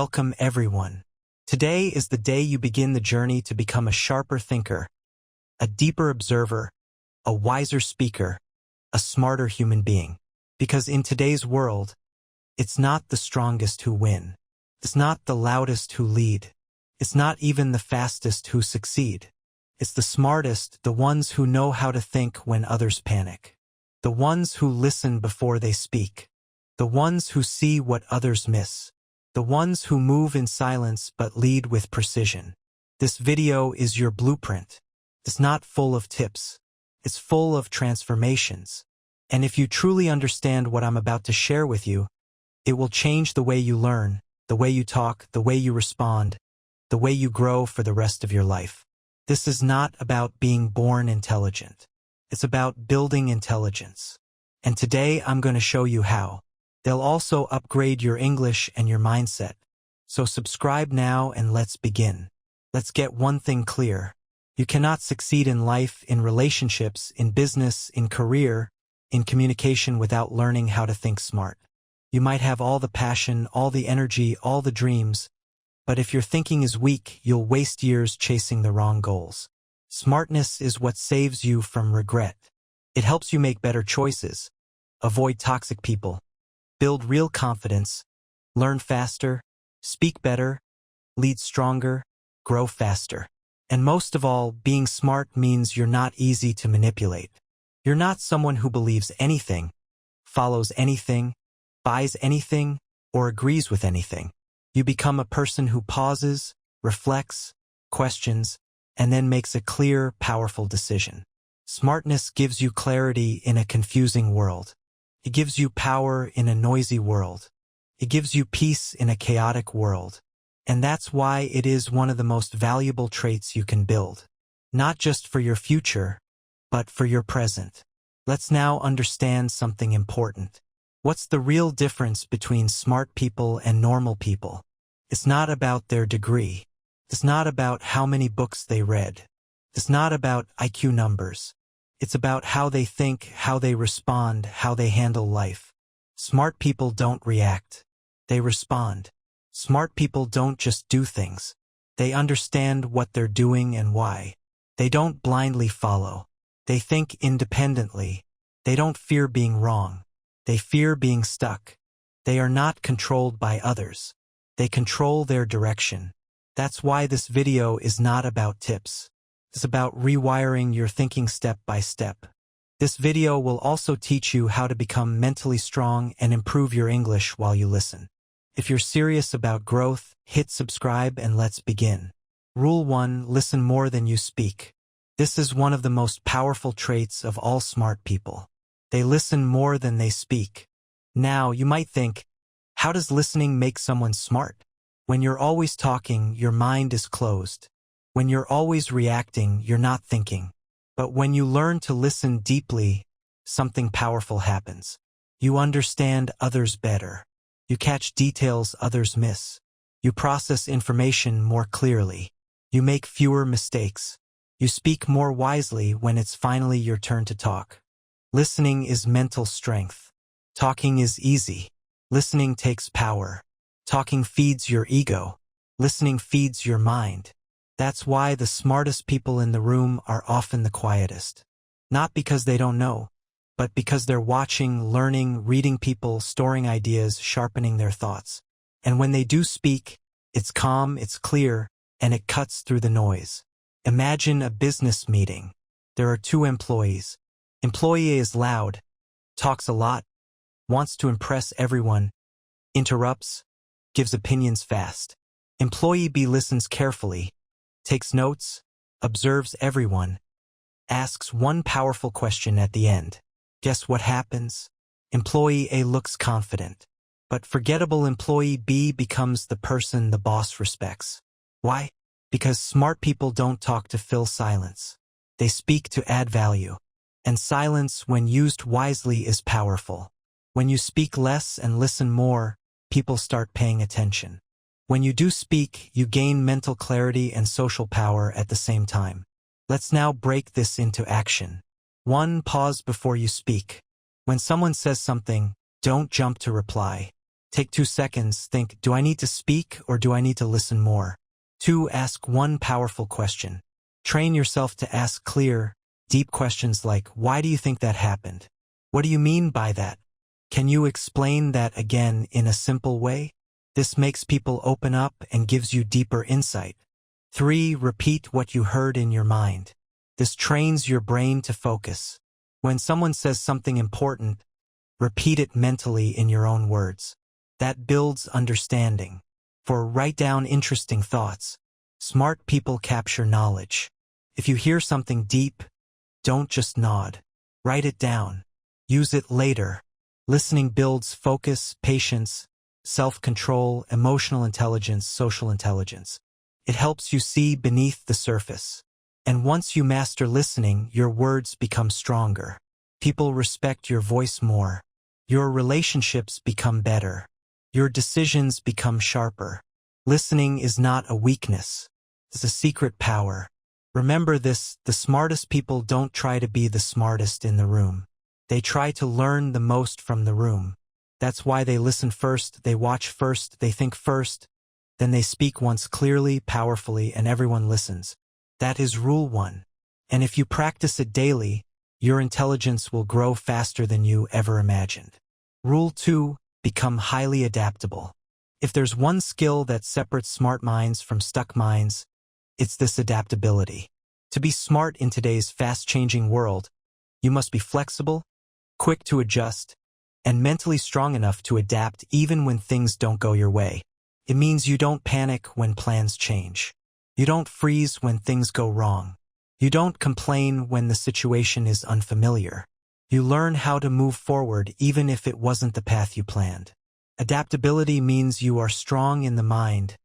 Welcome everyone. Today is the day you begin the journey to become a sharper thinker, a deeper observer, a wiser speaker, a smarter human being. Because in today's world, it's not the strongest who win. It's not the loudest who lead. It's not even the fastest who succeed. It's the smartest, the ones who know how to think when others panic. The ones who listen before they speak. The ones who see what others miss. The ones who move in silence but lead with precision. This video is your blueprint. It's not full of tips. It's full of transformations. And if you truly understand what I'm about to share with you, it will change the way you learn, the way you talk, the way you respond, the way you grow for the rest of your life. This is not about being born intelligent. It's about building intelligence. And today I'm going to show you how. They'll also upgrade your English and your mindset. So subscribe now and let's begin. Let's get one thing clear. You cannot succeed in life, in relationships, in business, in career, in communication without learning how to think smart. You might have all the passion, all the energy, all the dreams, but if your thinking is weak, you'll waste years chasing the wrong goals. Smartness is what saves you from regret. It helps you make better choices, avoid toxic people, build real confidence, learn faster, speak better, lead stronger, grow faster. And most of all, being smart means you're not easy to manipulate. You're not someone who believes anything, follows anything, buys anything, or agrees with anything. You become a person who pauses, reflects, questions, and then makes a clear, powerful decision. Smartness gives you clarity in a confusing world. It gives you power in a noisy world. It gives you peace in a chaotic world. And that's why it is one of the most valuable traits you can build. Not just for your future, but for your present. Let's now understand something important. What's the real difference between smart people and normal people? It's not about their degree. It's not about how many books they read. It's not about IQ numbers. It's about how they think, how they respond, how they handle life. Smart people don't react. They respond. Smart people don't just do things. They understand what they're doing and why. They don't blindly follow. They think independently. They don't fear being wrong. They fear being stuck. They are not controlled by others. They control their direction. That's why this video is not about tips. It's about rewiring your thinking step by step. This video will also teach you how to become mentally strong and improve your English while you listen. If you're serious about growth, hit subscribe and let's begin. Rule 1: listen more than you speak. This is one of the most powerful traits of all smart people. They listen more than they speak. Now, you might think, how does listening make someone smart? When you're always talking, your mind is closed. When you're always reacting, you're not thinking. But when you learn to listen deeply, something powerful happens. You understand others better. You catch details others miss. You process information more clearly. You make fewer mistakes. You speak more wisely when it's finally your turn to talk. Listening is mental strength. Talking is easy. Listening takes power. Talking feeds your ego. Listening feeds your mind. That's why the smartest people in the room are often the quietest. Not because they don't know, but because they're watching, learning, reading people, storing ideas, sharpening their thoughts. And when they do speak, it's calm, it's clear, and it cuts through the noise. Imagine a business meeting. There are two employees. Employee A is loud, talks a lot, wants to impress everyone, interrupts, gives opinions fast. Employee B listens carefully, takes notes, observes everyone, asks one powerful question at the end. Guess what happens? Employee A looks confident, but forgettable employee B becomes the person the boss respects. Why? Because smart people don't talk to fill silence. They speak to add value. And silence, when used wisely, is powerful. When you speak less and listen more, people start paying attention. When you do speak, you gain mental clarity and social power at the same time. Let's now break this into action. 1. Pause before you speak. When someone says something, don't jump to reply. Take 2 seconds, think, do I need to speak or do I need to listen more? 2. Ask one powerful question. Train yourself to ask clear, deep questions like, why do you think that happened? What do you mean by that? Can you explain that again in a simple way? This makes people open up and gives you deeper insight. 3. Repeat what you heard in your mind. This trains your brain to focus. When someone says something important, repeat it mentally in your own words. That builds understanding. 4. Write down interesting thoughts. Smart people capture knowledge. If you hear something deep, don't just nod. Write it down. Use it later. Listening builds focus, patience, self-control, emotional intelligence, social intelligence. It helps you see beneath the surface. And once you master listening, your words become stronger. People respect your voice more. Your relationships become better. Your decisions become sharper. Listening is not a weakness. It's a secret power. Remember this, the smartest people don't try to be the smartest in the room. They try to learn the most from the room. That's why they listen first, they watch first, they think first, then they speak once clearly, powerfully, and everyone listens. That is rule 1. And if you practice it daily, your intelligence will grow faster than you ever imagined. Rule 2. Become highly adaptable. If there's one skill that separates smart minds from stuck minds, it's this adaptability. To be smart in today's fast-changing world, you must be flexible, quick to adjust, and mentally strong enough to adapt even when things don't go your way. It means you don't panic when plans change. You don't freeze when things go wrong. You don't complain when the situation is unfamiliar. You learn how to move forward even if it wasn't the path you planned. Adaptability means you are strong in the mind,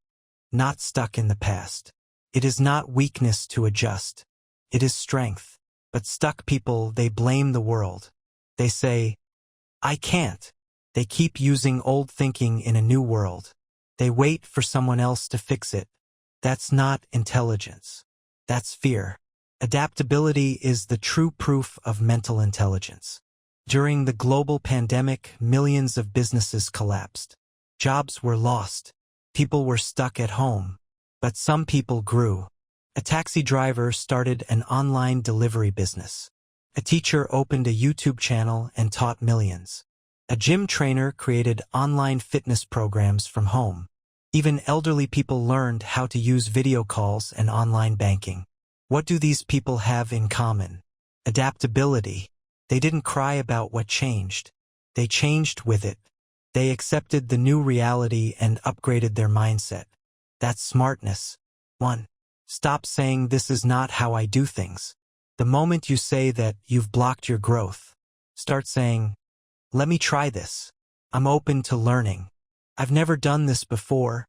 not stuck in the past. It is not weakness to adjust. It is strength. But stuck people, they blame the world. They say, I can't. They keep using old thinking in a new world. They wait for someone else to fix it. That's not intelligence. That's fear. Adaptability is the true proof of mental intelligence. During the global pandemic, millions of businesses collapsed. Jobs were lost. People were stuck at home. But some people grew. A taxi driver started an online delivery business. A teacher opened a YouTube channel and taught millions. A gym trainer created online fitness programs from home. Even elderly people learned how to use video calls and online banking. What do these people have in common? Adaptability. They didn't cry about what changed. They changed with it. They accepted the new reality and upgraded their mindset. That's smartness. 1. Stop saying this is not how I do things. The moment you say that, you've blocked your growth. Start saying, let me try this. I'm open to learning. I've never done this before,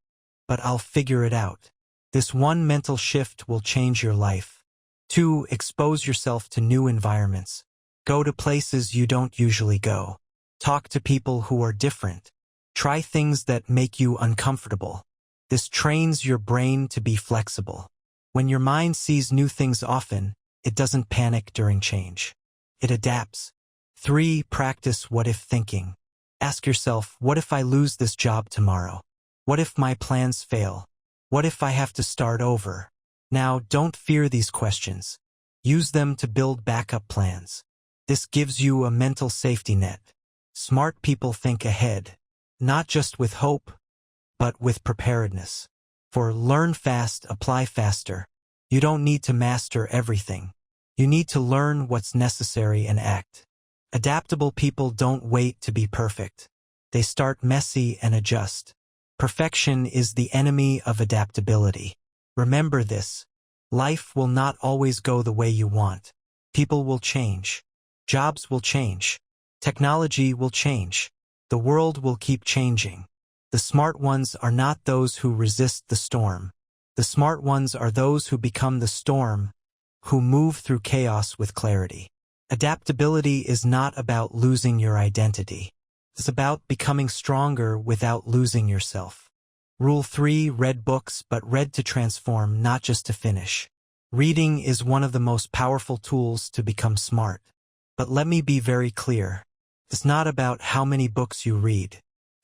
but I'll figure it out. This one mental shift will change your life. 2. Expose yourself to new environments. Go to places you don't usually go. Talk to people who are different. Try things that make you uncomfortable. This trains your brain to be flexible. When your mind sees new things often, it doesn't panic during change. It adapts. 3. Practice what-if thinking. Ask yourself, what if I lose this job tomorrow? What if my plans fail? What if I have to start over? Now, don't fear these questions. Use them to build backup plans. This gives you a mental safety net. Smart people think ahead, not just with hope, but with preparedness. For learn fast, apply faster. You don't need to master everything. You need to learn what's necessary and act. Adaptable people don't wait to be perfect. They start messy and adjust. Perfection is the enemy of adaptability. Remember this. Life will not always go the way you want. People will change. Jobs will change. Technology will change. The world will keep changing. The smart ones are not those who resist the storm. The smart ones are those who become the storm, who move through chaos with clarity. Adaptability is not about losing your identity. It's about becoming stronger without losing yourself. Rule 3. Read books, but read to transform, not just to finish. Reading is one of the most powerful tools to become smart. But let me be very clear. It's not about how many books you read.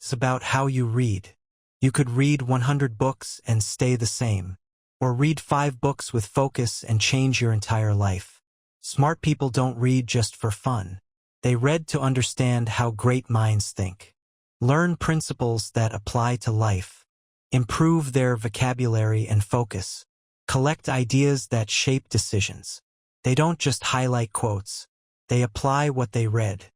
It's about how you read. You could read 100 books and stay the same, or read 5 books with focus and change your entire life. Smart people don't read just for fun. They read to understand how great minds think. Learn principles that apply to life. Improve their vocabulary and focus. Collect ideas that shape decisions. They don't just highlight quotes. They apply what they read.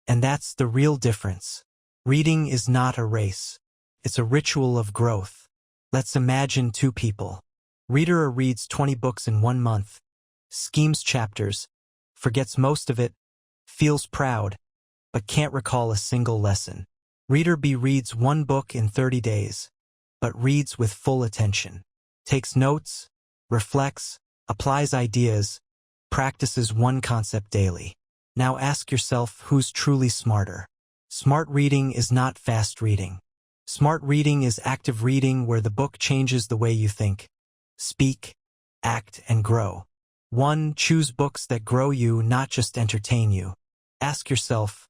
And that's the real difference. Reading is not a race. It's a ritual of growth. Let's imagine 2 people. Reader reads 20 books in 1 month, schemes chapters, forgets most of it, feels proud, but can't recall a single lesson. Reader B reads 1 book in 30 days, but reads with full attention, takes notes, reflects, applies ideas, practices 1 concept daily. Now ask yourself who's truly smarter. Smart reading is not fast reading. Smart reading is active reading where the book changes the way you think, speak, act, and grow. 1. Choose books that grow you, not just entertain you. Ask yourself,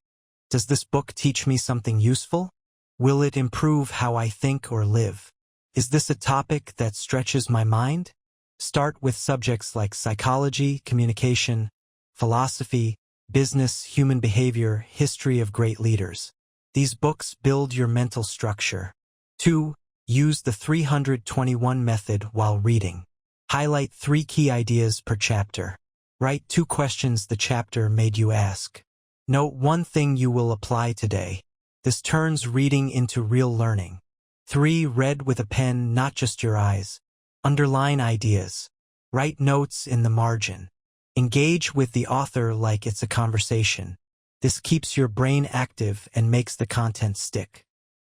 does this book teach me something useful? Will it improve how I think or live? Is this a topic that stretches my mind? Start with subjects like psychology, communication, philosophy, business, human behavior, history of great leaders. These books build your mental structure. 2. Use the 321 method while reading. Highlight 3 key ideas per chapter. Write 2 questions the chapter made you ask. Note 1 thing you will apply today. This turns reading into real learning. 3. Read with a pen, not just your eyes. Underline ideas. Write notes in the margin. Engage with the author like it's a conversation. This keeps your brain active and makes the content stick.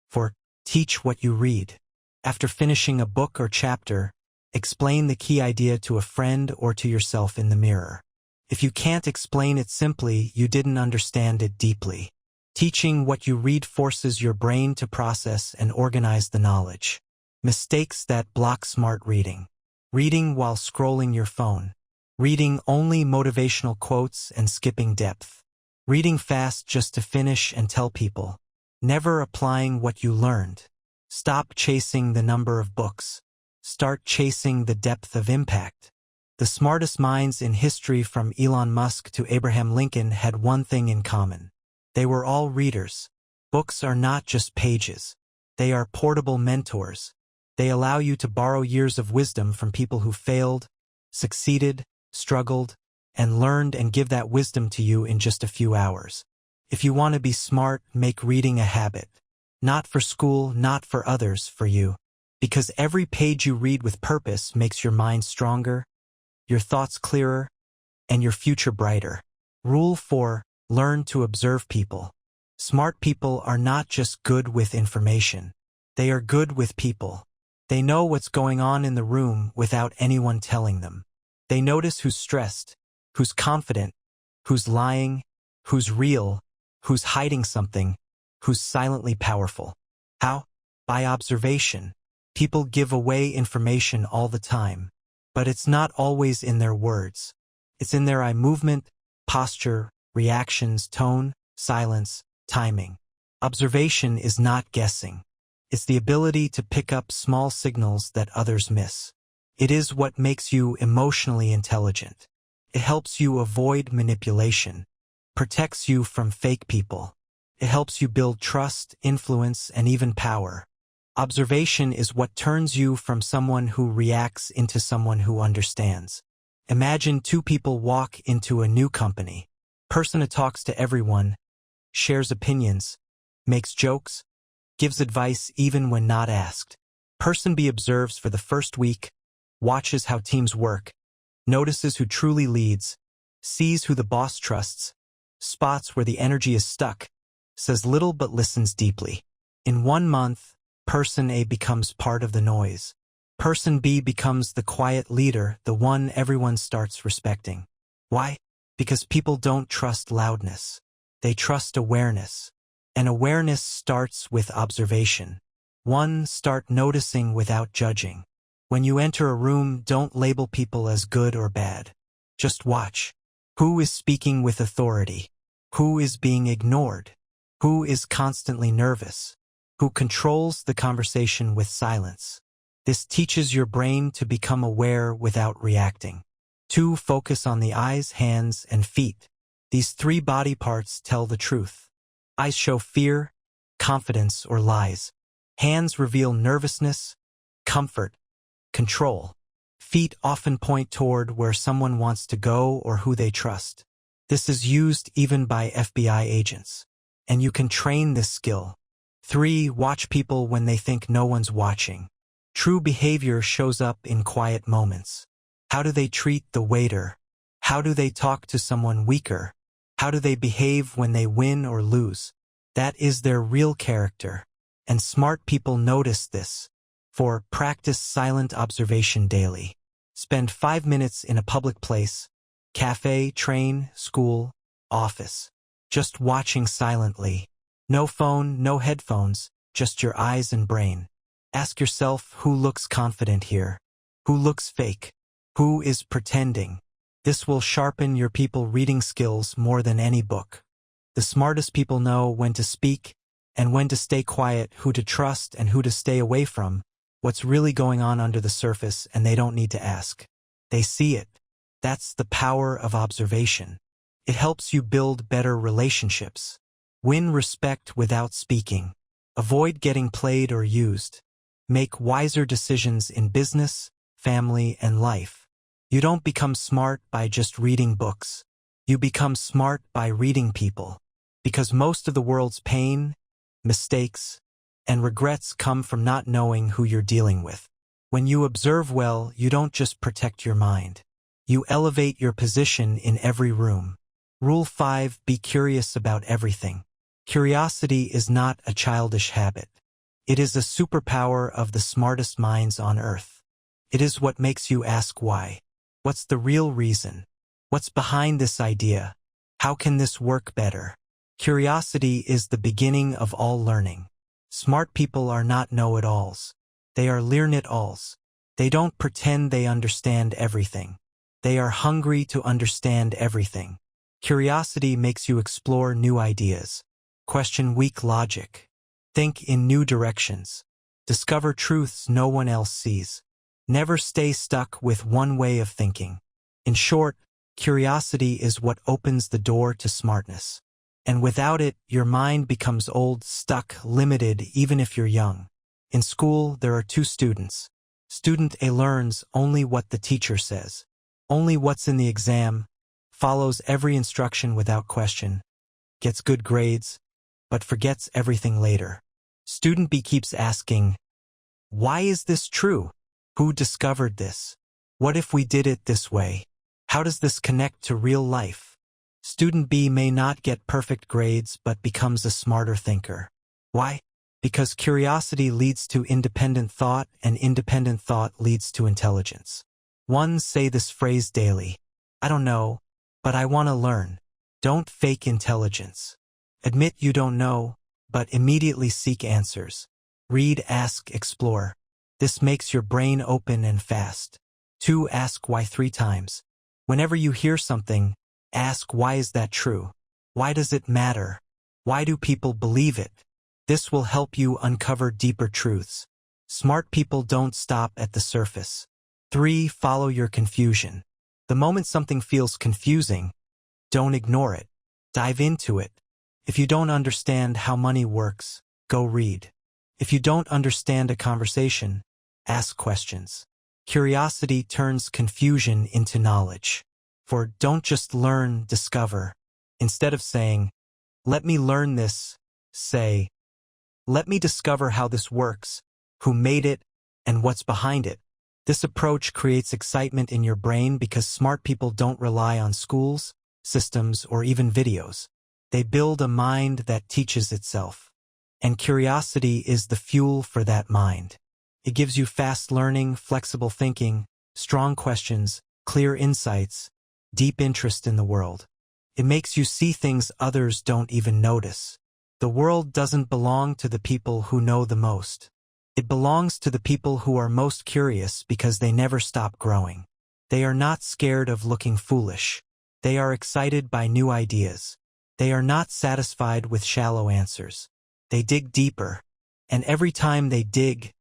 4. Teach what you read. After finishing a book or chapter, explain the key idea to a friend or to yourself in the mirror. If you can't explain it simply, you didn't understand it deeply. Teaching what you read forces your brain to process and organize the knowledge. Mistakes that block smart reading. Reading while scrolling your phone. Reading only motivational quotes and skipping depth. Reading fast just to finish and tell people. Never applying what you learned. Stop chasing the number of books. Start chasing the depth of impact. The smartest minds in history, from Elon Musk to Abraham Lincoln, had one thing in common. They were all readers. Books are not just pages. They are portable mentors. They allow you to borrow years of wisdom from people who failed, succeeded, struggled, and learned, and give that wisdom to you in just a few hours. If you want to be smart, make reading a habit. Not for school, not for others, for you. Because every page you read with purpose makes your mind stronger, your thoughts clearer, and your future brighter. Rule 4. Learn to observe people. Smart people are not just good with information. They are good with people. They know what's going on in the room without anyone telling them. They notice who's stressed, who's confident, who's lying, who's real, who's hiding something, who's silently powerful. How? By observation. People give away information all the time, but it's not always in their words. It's in their eye movement, posture, reactions, tone, silence, timing. Observation is not guessing. It's the ability to pick up small signals that others miss. It is what makes you emotionally intelligent. It helps you avoid manipulation, protects you from fake people. It helps you build trust, influence, and even power. Observation is what turns you from someone who reacts into someone who understands. Imagine 2 people walk into a new company. Person A talks to everyone, shares opinions, makes jokes, gives advice even when not asked. Person B observes for the first week, watches how teams work, notices who truly leads, sees who the boss trusts, spots where the energy is stuck, says little but listens deeply. In 1 month, Person A becomes part of the noise. Person B becomes the quiet leader, the one everyone starts respecting. Why? Because people don't trust loudness. They trust awareness. And awareness starts with observation. 1. Start noticing without judging. When you enter a room, don't label people as good or bad. Just watch. Who is speaking with authority? Who is being ignored? Who is constantly nervous? who controls the conversation with silence. This teaches your brain to become aware without reacting. 2. Focus on the eyes, hands, and feet. These 3 body parts tell the truth. Eyes show fear, confidence, or lies. Hands reveal nervousness, comfort, control. Feet often point toward where someone wants to go or who they trust. This is used even by FBI agents. And you can train this skill. 3. Watch people when they think no one's watching. True behavior shows up in quiet moments. How do they treat the waiter? How do they talk to someone weaker? How do they behave when they win or lose? That is their real character. And smart people notice this. 4. Practice silent observation daily. Spend 5 minutes in a public place, cafe, train, school, office, just watching silently. No phone, no headphones, just your eyes and brain. Ask yourself, who looks confident here? Who looks fake? Who is pretending? This will sharpen your people reading skills more than any book. The smartest people know when to speak and when to stay quiet, who to trust and who to stay away from, what's really going on under the surface, and they don't need to ask. They see it. That's the power of observation. It helps you build better relationships. Win respect without speaking. Avoid getting played or used. Make wiser decisions in business, family, and life. You don't become smart by just reading books. You become smart by reading people. Because most of the world's pain, mistakes, and regrets come from not knowing who you're dealing with. When you observe well, you don't just protect your mind. You elevate your position in every room. Rule 5. Be curious about everything. Curiosity is not a childish habit. It is a superpower of the smartest minds on earth. It is what makes you ask why. What's the real reason? What's behind this idea? How can this work better? Curiosity is the beginning of all learning. Smart people are not know-it-alls. They are learn-it-alls. They don't pretend they understand everything. They are hungry to understand everything. Curiosity makes you explore new ideas. Question weak logic. Think in new directions. Discover truths no one else sees. Never stay stuck with one way of thinking. In short, curiosity is what opens the door to smartness. And without it, your mind becomes old, stuck, limited, even if you're young. In school, there are 2 students. Student A learns only what the teacher says, only what's in the exam, follows every instruction without question, gets good grades, but forgets everything later. Student B keeps asking, why is this true? Who discovered this? What if we did it this way? How does this connect to real life? Student B may not get perfect grades but becomes a smarter thinker. Why? Because curiosity leads to independent thought, and independent thought leads to intelligence. 1. Say this phrase daily. I don't know, but I want to learn. Don't fake intelligence. Admit you don't know, but immediately seek answers. Read, ask, explore. This makes your brain open and fast. 2. Ask why 3 times. Whenever you hear something, ask, why is that true? Why does it matter? Why do people believe it? This will help you uncover deeper truths. Smart people don't stop at the surface. 3. Follow your confusion. The moment something feels confusing, don't ignore it. Dive into it. If you don't understand how money works, go read. If you don't understand a conversation, ask questions. Curiosity turns confusion into knowledge. For don't just learn, discover. Instead of saying, let me learn this, say, let me discover how this works, who made it, and what's behind it. This approach creates excitement in your brain because smart people don't rely on schools, systems, or even videos. They build a mind that teaches itself. And curiosity is the fuel for that mind. It gives you fast learning, flexible thinking, strong questions, clear insights, deep interest in the world. It makes you see things others don't even notice. The world doesn't belong to the people who know the most. It belongs to the people who are most curious because they never stop growing. They are not scared of looking foolish. They are excited by new ideas. They are not satisfied with shallow answers. They dig deeper. And every time they dig,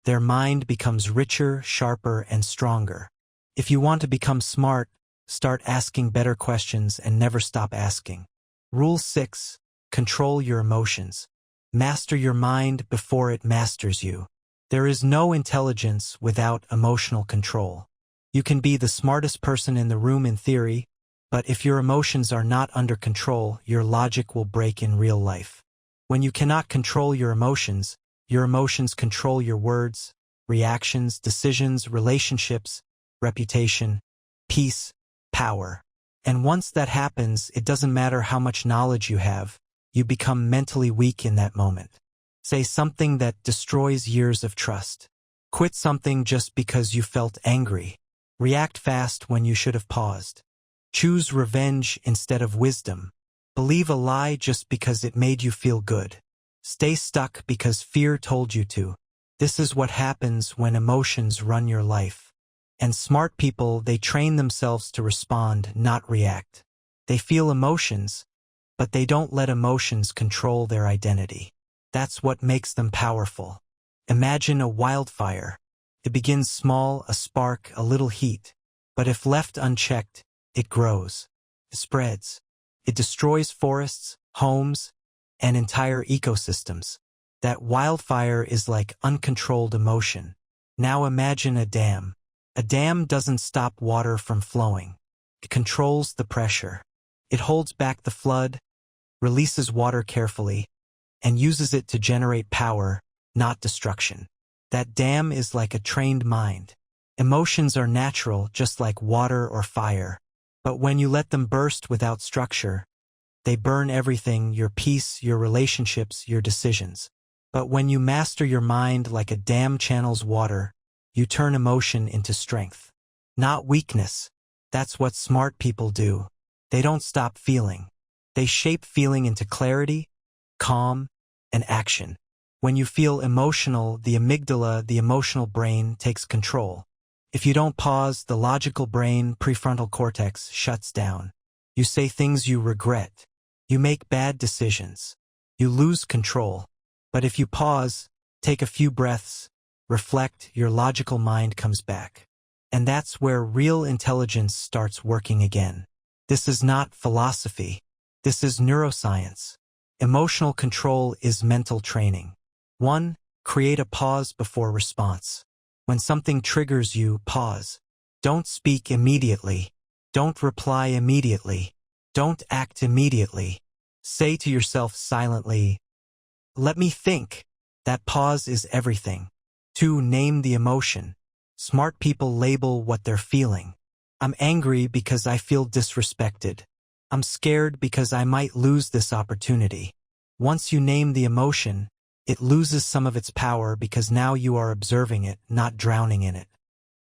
their mind becomes richer, sharper, and stronger. If you want to become smart, start asking better questions and never stop asking. Rule 6. Control your emotions. Master your mind before it masters you. There is no intelligence without emotional control. You can be the smartest person in the room in theory, but if your emotions are not under control, your logic will break in real life. When you cannot control your emotions control your words, reactions, decisions, relationships, reputation, peace, power. And once that happens, it doesn't matter how much knowledge you have, you become mentally weak in that moment. Say something that destroys years of trust. Quit something just because you felt angry. React fast when you should have paused. Choose revenge instead of wisdom. Believe a lie just because it made you feel good. Stay stuck because fear told you to. This is what happens when emotions run your life. And smart people, they train themselves to respond, not react. They feel emotions, but they don't let emotions control their identity. That's what makes them powerful. Imagine a wildfire. It begins small, a spark, a little heat. But if left unchecked, it grows. It spreads. It destroys forests, homes, and entire ecosystems. That wildfire is like uncontrolled emotion. Now imagine a dam. A dam doesn't stop water from flowing. It controls the pressure. It holds back the flood, releases water carefully, and uses it to generate power, not destruction. That dam is like a trained mind. Emotions are natural, just like water or fire. But when you let them burst without structure, they burn everything, your peace, your relationships, your decisions. But when you master your mind like a dam channels water, you turn emotion into strength. Not weakness. That's what smart people do. They don't stop feeling. They shape feeling into clarity, calm, and action. When you feel emotional, the amygdala, the emotional brain, takes control. If you don't pause, the logical brain, prefrontal cortex, shuts down. You say things you regret. You make bad decisions. You lose control. But if you pause, take a few breaths, reflect, your logical mind comes back. And that's where real intelligence starts working again. This is not philosophy. This is neuroscience. Emotional control is mental training. 1. Create a pause before response. When something triggers you, pause. Don't speak immediately. Don't reply immediately. Don't act immediately. Say to yourself silently, "Let me think." That pause is everything. 2. Name the emotion. Smart people label what they're feeling. I'm angry because I feel disrespected. I'm scared because I might lose this opportunity. Once you name the emotion, it loses some of its power because now you are observing it, not drowning in it.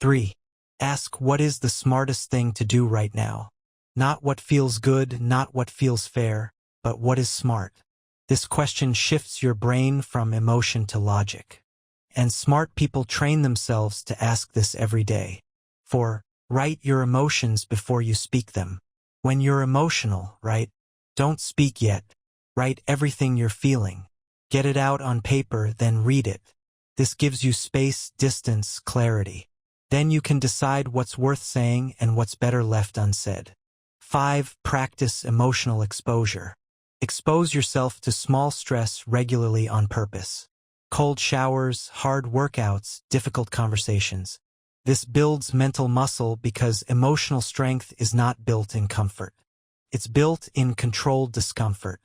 3. Ask what is the smartest thing to do right now. Not what feels good, not what feels fair, but what is smart. This question shifts your brain from emotion to logic. And smart people train themselves to ask this every day. 4. Write your emotions before you speak them. When you're emotional, don't speak yet. Write everything you're feeling. Get it out on paper, then read it. This gives you space, distance, clarity. Then you can decide what's worth saying and what's better left unsaid. 5. Practice emotional exposure. Expose yourself to small stress regularly on purpose. Cold showers, hard workouts, difficult conversations. This builds mental muscle because emotional strength is not built in comfort. It's built in controlled discomfort.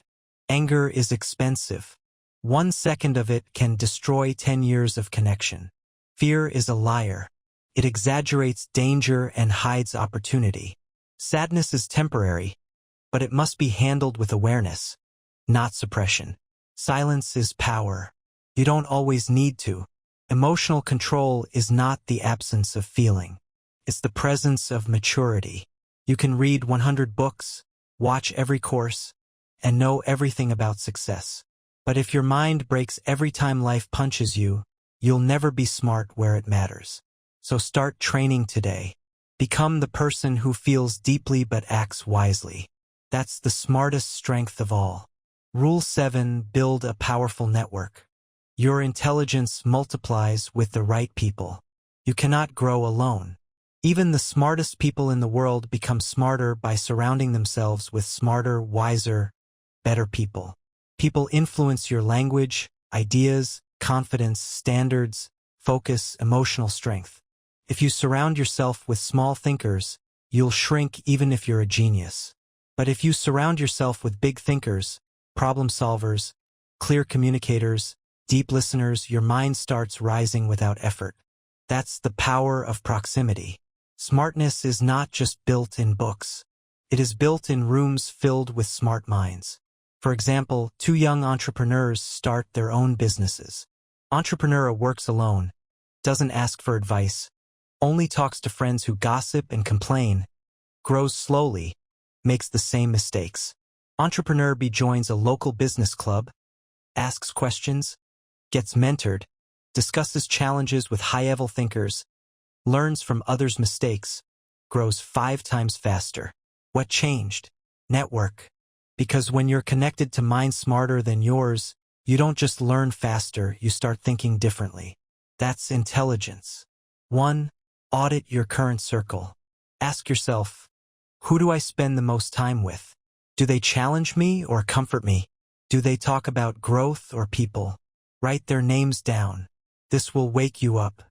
Anger is expensive. 1 second of it can destroy 10 years of connection. Fear is a liar. It exaggerates danger and hides opportunity. Sadness is temporary, but it must be handled with awareness, not suppression. Silence is power. You don't always need to. Emotional control is not the absence of feeling. It's the presence of maturity. You can read 100 books, watch every course, and know everything about success. But if your mind breaks every time life punches you, you'll never be smart where it matters. So start training today. Become the person who feels deeply but acts wisely. That's the smartest strength of all. Rule 7. Build a powerful network. Your intelligence multiplies with the right people. You cannot grow alone. Even the smartest people in the world become smarter by surrounding themselves with smarter, wiser, better people. People influence your language, ideas, confidence, standards, focus, emotional strength. If you surround yourself with small thinkers, you'll shrink even if you're a genius. But if you surround yourself with big thinkers, problem solvers, clear communicators, deep listeners, your mind starts rising without effort. That's the power of proximity. Smartness is not just built in books. It is built in rooms filled with smart minds. For example, two young entrepreneurs start their own businesses. Entrepreneur works alone, doesn't ask for advice, only talks to friends who gossip and complain, grows slowly, makes the same mistakes. Entrepreneur B joins a local business club, asks questions, gets mentored, discusses challenges with high-level thinkers, learns from others' mistakes, grows 5 times faster. What changed? Network. Because when you're connected to minds smarter than yours, you don't just learn faster, you start thinking differently. That's intelligence. 1. Audit your current circle. Ask yourself, who do I spend the most time with? Do they challenge me or comfort me? Do they talk about growth or people? Write their names down. This will wake you up.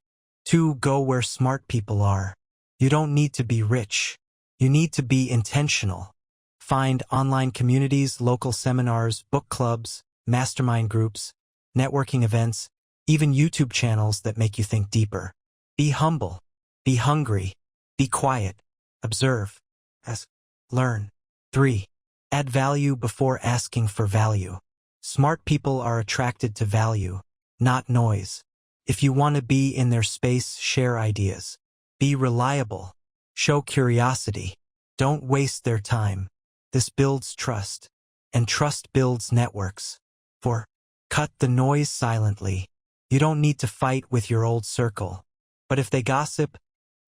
2. Go where smart people are. You don't need to be rich. You need to be intentional. Find online communities, local seminars, book clubs, mastermind groups, networking events, even YouTube channels that make you think deeper. Be humble. Be hungry. Be quiet. Observe. Ask. Learn. 3. Add value before asking for value. Smart people are attracted to value, not noise. If you want to be in their space, share ideas. Be reliable. Show curiosity. Don't waste their time. This builds trust, and trust builds networks. 4. Cut the noise silently. You don't need to fight with your old circle. But if they gossip,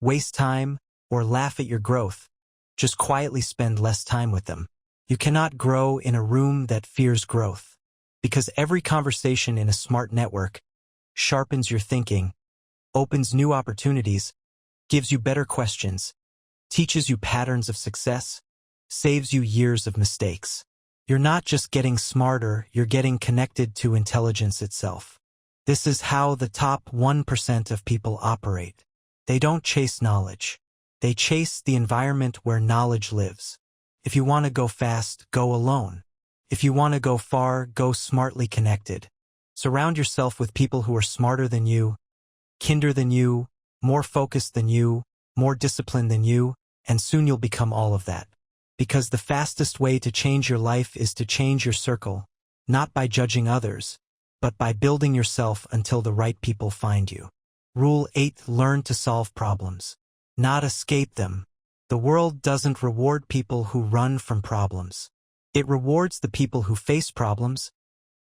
waste time, or laugh at your growth, just quietly spend less time with them. You cannot grow in a room that fears growth, because every conversation in a smart network sharpens your thinking, opens new opportunities, gives you better questions, teaches you patterns of success, saves you years of mistakes. You're not just getting smarter, you're getting connected to intelligence itself. This is how the top 1% of people operate. They don't chase knowledge. They chase the environment where knowledge lives. If you want to go fast, go alone. If you want to go far, go smartly connected. Surround yourself with people who are smarter than you, kinder than you, more focused than you, more disciplined than you, and soon you'll become all of that. Because the fastest way to change your life is to change your circle, not by judging others, but by building yourself until the right people find you. Rule 8. Learn to solve problems, not escape them. The world doesn't reward people who run from problems. It rewards the people who face problems,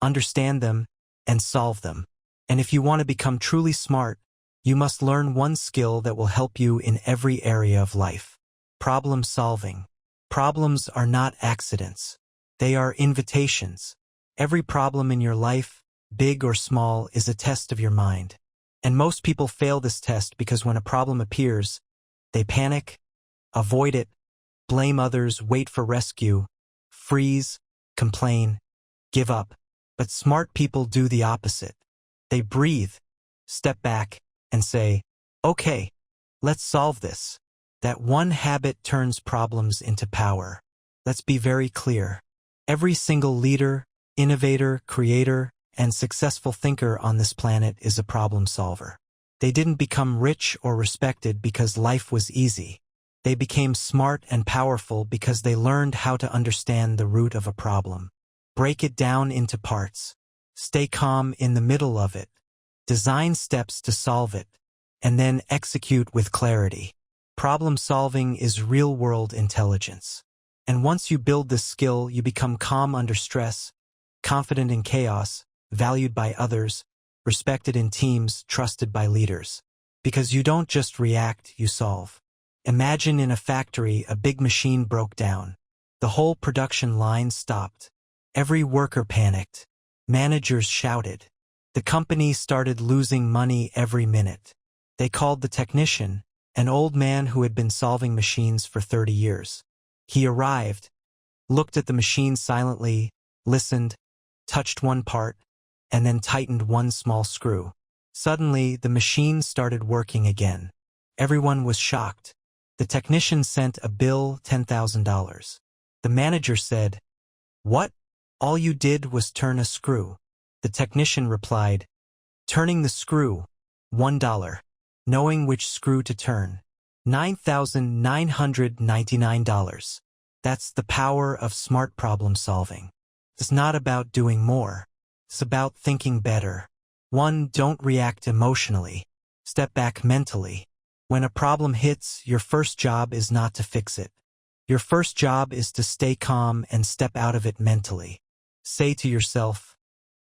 understand them, and solve them. And if you want to become truly smart, you must learn one skill that will help you in every area of life. Problem solving. Problems are not accidents. They are invitations. Every problem in your life, big or small, is a test of your mind. And most people fail this test because when a problem appears, they panic, avoid it, blame others, wait for rescue, freeze, complain, give up. But smart people do the opposite. They breathe, step back, and say, okay, let's solve this. That one habit turns problems into power. Let's be very clear. Every single leader, innovator, creator, and successful thinker on this planet is a problem solver. They didn't become rich or respected because life was easy. They became smart and powerful because they learned how to understand the root of a problem. Break it down into parts. Stay calm in the middle of it. Design steps to solve it. And then execute with clarity. Problem solving is real-world intelligence. And once you build this skill, you become calm under stress, confident in chaos, valued by others, respected in teams, trusted by leaders. Because you don't just react, you solve. Imagine in a factory a big machine broke down. The whole production line stopped. Every worker panicked. Managers shouted. The company started losing money every minute. They called the technician, an old man who had been solving machines for 30 years. He arrived, looked at the machine silently, listened, touched one part, and then tightened one small screw. Suddenly, the machine started working again. Everyone was shocked. The technician sent a bill, $10,000. The manager said, "What? All you did was turn a screw." The technician replied, "Turning the screw, $1. Knowing which screw to turn, $9,999. That's the power of smart problem solving. It's not about doing more. It's about thinking better. 1. Don't react emotionally. Step back mentally. When a problem hits, your first job is not to fix it. Your first job is to stay calm and step out of it mentally. Say to yourself,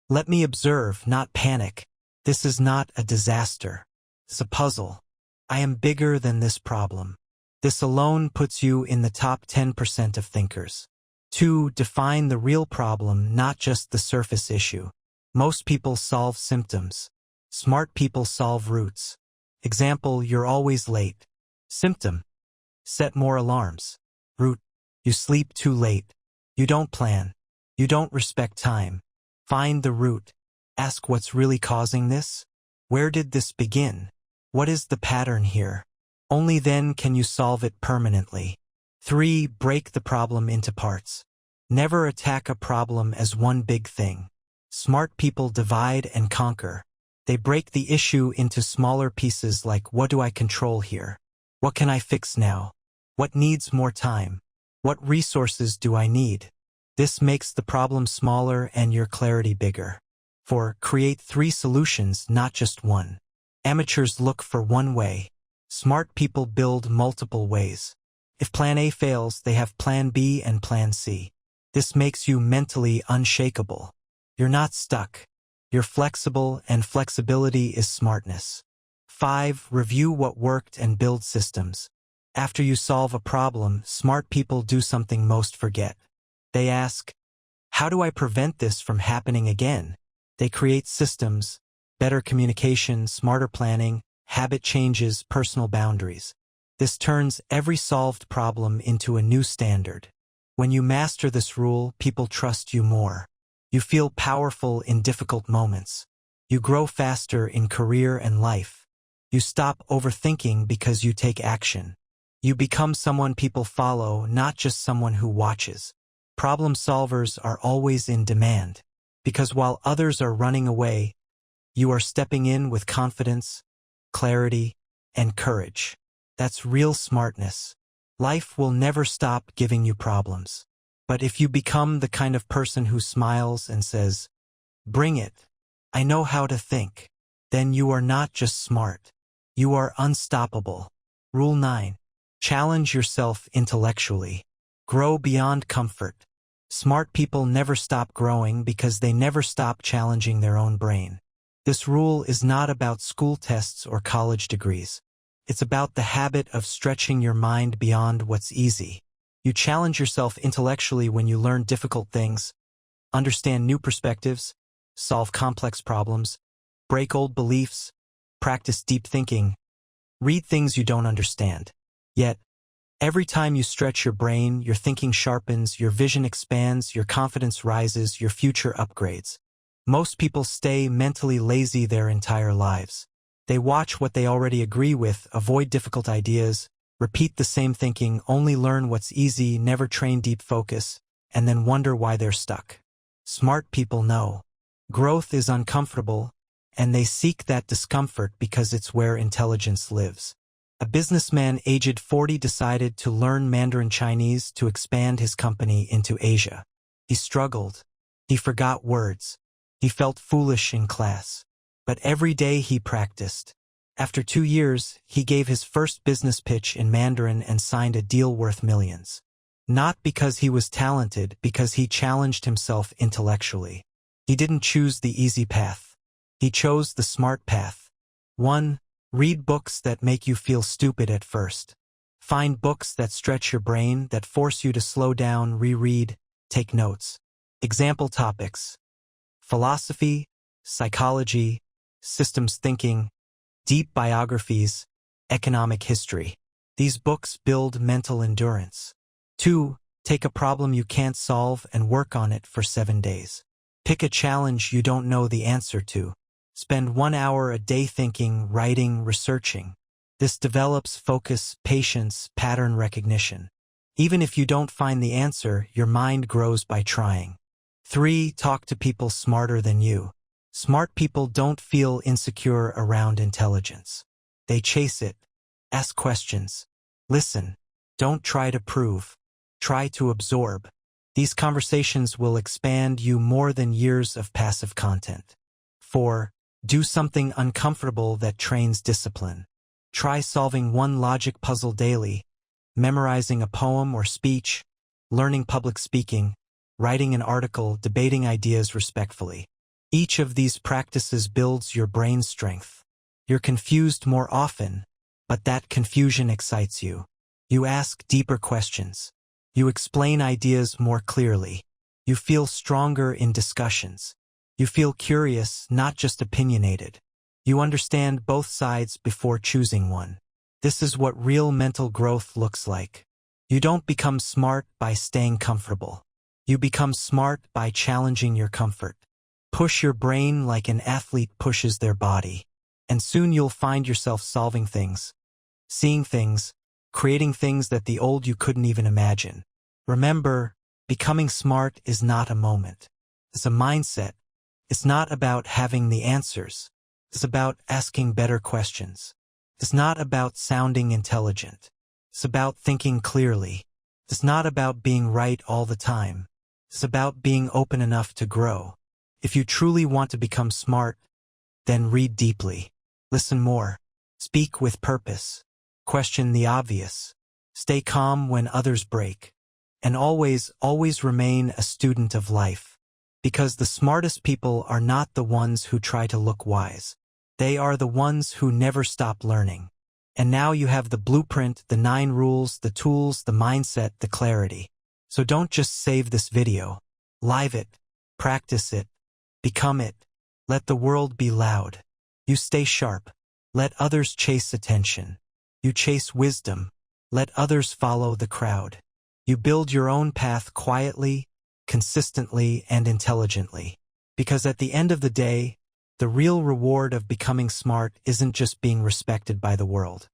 "Let me observe, not panic. This is not a disaster. It's a puzzle. I am bigger than this problem." This alone puts you in the top 10% of thinkers. 2. Define the real problem, not just the surface issue. Most people solve symptoms. Smart people solve roots. Example, you're always late. Symptom, set more alarms. Root, you sleep too late. You don't plan. You don't respect time. Find the root. Ask what's really causing this. Where did this begin? What is the pattern here? Only then can you solve it permanently. 3. Break the problem into parts. Never attack a problem as one big thing. Smart people divide and conquer. They break the issue into smaller pieces like, what do I control here? What can I fix now? What needs more time? What resources do I need? This makes the problem smaller and your clarity bigger. 4. Create 3 solutions, not just one. Amateurs look for one way. Smart people build multiple ways. If plan A fails, they have plan B and plan C. This makes you mentally unshakable. You're not stuck. You're flexible, and flexibility is smartness. 5. Review what worked and build systems. After you solve a problem, smart people do something most forget. They ask, how do I prevent this from happening again? They create systems, better communication, smarter planning, habit changes, personal boundaries. This turns every solved problem into a new standard. When you master this rule, people trust you more. You feel powerful in difficult moments. You grow faster in career and life. You stop overthinking because you take action. You become someone people follow, not just someone who watches. Problem solvers are always in demand, because while others are running away, you are stepping in with confidence, clarity, and courage. That's real smartness. Life will never stop giving you problems. But if you become the kind of person who smiles and says, "Bring it, I know how to think," then you are not just smart. You are unstoppable. Rule 9. Challenge yourself intellectually. Grow beyond comfort. Smart people never stop growing because they never stop challenging their own brain. This rule is not about school tests or college degrees. It's about the habit of stretching your mind beyond what's easy. You challenge yourself intellectually when you learn difficult things, understand new perspectives, solve complex problems, break old beliefs, practice deep thinking, read things you don't understand. Yet, every time you stretch your brain, your thinking sharpens, your vision expands, your confidence rises, your future upgrades. Most people stay mentally lazy their entire lives. They watch what they already agree with, avoid difficult ideas, repeat the same thinking, only learn what's easy, never train deep focus, and then wonder why they're stuck. Smart people know growth is uncomfortable, and they seek that discomfort because it's where intelligence lives. A businessman aged 40 decided to learn Mandarin Chinese to expand his company into Asia. He struggled. He forgot words. He felt foolish in class. But every day he practiced. After 2 years, he gave his first business pitch in Mandarin and signed a deal worth millions. Not because he was talented, because he challenged himself intellectually. He didn't choose the easy path. He chose the smart path. 1. Read books that make you feel stupid at first. Find books that stretch your brain, that force you to slow down, reread, take notes. Example topics: philosophy, psychology, systems thinking, deep biographies, economic history. These books build mental endurance. 2. Take a problem you can't solve and work on it for 7 days. Pick a challenge you don't know the answer to. Spend 1 hour a day thinking, writing, researching. This develops focus, patience, pattern recognition. Even if you don't find the answer, your mind grows by trying. 3. Talk to people smarter than you. Smart people don't feel insecure around intelligence. They chase it. Ask questions. Listen. Don't try to prove. Try to absorb. These conversations will expand you more than years of passive content. 4. Do something uncomfortable that trains discipline. Try solving one logic puzzle daily, memorizing a poem or speech, learning public speaking, writing an article, debating ideas respectfully. Each of these practices builds your brain strength. You're confused more often, but that confusion excites you. You ask deeper questions. You explain ideas more clearly. You feel stronger in discussions. You feel curious, not just opinionated. You understand both sides before choosing one. This is what real mental growth looks like. You don't become smart by staying comfortable. You become smart by challenging your comfort. Push your brain like an athlete pushes their body. And soon you'll find yourself solving things, seeing things, creating things that the old you couldn't even imagine. Remember, becoming smart is not a moment. It's a mindset. It's not about having the answers. It's about asking better questions. It's not about sounding intelligent. It's about thinking clearly. It's not about being right all the time. It's about being open enough to grow. If you truly want to become smart, then read deeply. Listen more. Speak with purpose. Question the obvious. Stay calm when others break. And always remain a student of life. Because the smartest people are not the ones who try to look wise. They are the ones who never stop learning. And now you have the blueprint, the 9 rules, the tools, the mindset, the clarity. So don't just save this video. Live it. Practice it. Become it. Let the world be loud. You stay sharp. Let others chase attention. You chase wisdom. Let others follow the crowd. You build your own path quietly, consistently, and intelligently. Because at the end of the day, the real reward of becoming smart isn't just being respected by the world.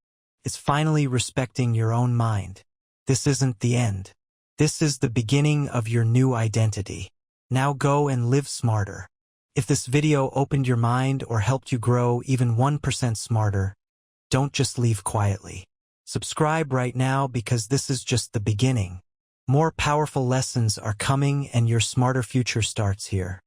It's finally respecting your own mind. This isn't the end. This is the beginning of your new identity. Now go and live smarter. If this video opened your mind or helped you grow even 1% smarter, don't just leave quietly. Subscribe right now because this is just the beginning. More powerful lessons are coming and your smarter future starts here.